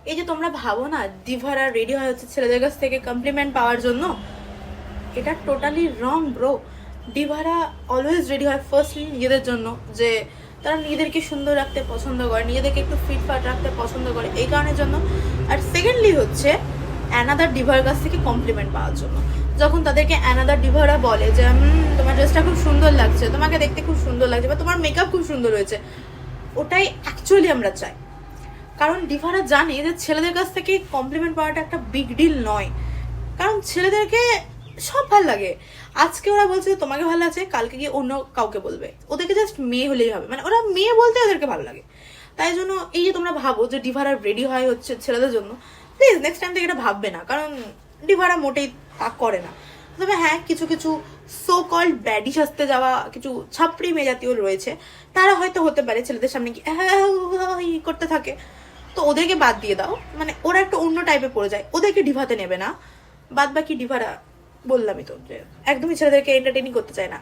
এই যে তোমরা ভাবো না ডিভারা রেডি হয় হচ্ছে ছেলেদের কাছ থেকে কমপ্লিমেন্ট পাওয়ার জন্য, এটা টোটালি রং ব্রো। ডিভারা অলওয়েজ রেডি হয় ফার্স্টলি নিজেদের জন্য, যে তারা নিজেদেরকে সুন্দর রাখতে পছন্দ করে, নিজেদেরকে একটু ফিটফাট রাখতে পছন্দ করে এই কারণের জন্য। আর সেকেন্ডলি হচ্ছে অ্যানাদার ডিভার কাছ থেকে কমপ্লিমেন্ট পাওয়ার জন্য। যখন তাদেরকে অ্যানাদার ডিভাররা বলে যে তোমার ড্রেসটা খুব সুন্দর লাগছে, তোমাকে দেখতে খুব সুন্দর লাগছে, বা তোমার মেকআপ খুব সুন্দর হয়েছে, ওটাই অ্যাকচুয়ালি আমরা চাই। কারণ ডিভারা জানে যে ছেলেদের কাছ থেকে কমপ্লিমেন্ট পাওয়াটা একটা বিগ ডিল নয়। কারণ ছেলেদেরকে সব ভাল লাগে। আজকে ওরা বলছে তোমাকে ভালো লাগছে, কালকে গিয়ে অন্য কাউকে বলবে। ওদেরকে জাস্ট মেয়ে হলেই হবে, মানে ওরা মেয়ে বলতে ওদেরকে ভালো লাগে। তাই জন্য এই যে তোমরা ভাবো যে ডিভারা রেডি হয় হচ্ছে ছেলেদের জন্য, প্লিজ নেক্সট টাইম থেকে এটা ভাববে না। কারণ ডিভারা মোটেই তা করে না। তবে হ্যাঁ, কিছু কিছু সো কল্ড ব্যাডি সাজতে যাওয়া কিছু ছাপড়ি মেয়ে জাতীয় রয়েছে, তারা হয়তো হতে পারে ছেলেদের সামনে কি করতে থাকে, তো ওদেরকে বাদ দিয়ে দাও। মানে ওরা একটা অন্য টাইপে পড়ে যায়, ওদেরকে ডিভাতে নেবে না। বাদ বাকি ডিভারা বললামই তো যে একদমই ছেলেদেরকে এন্টারটেইনিং করতে চায় না।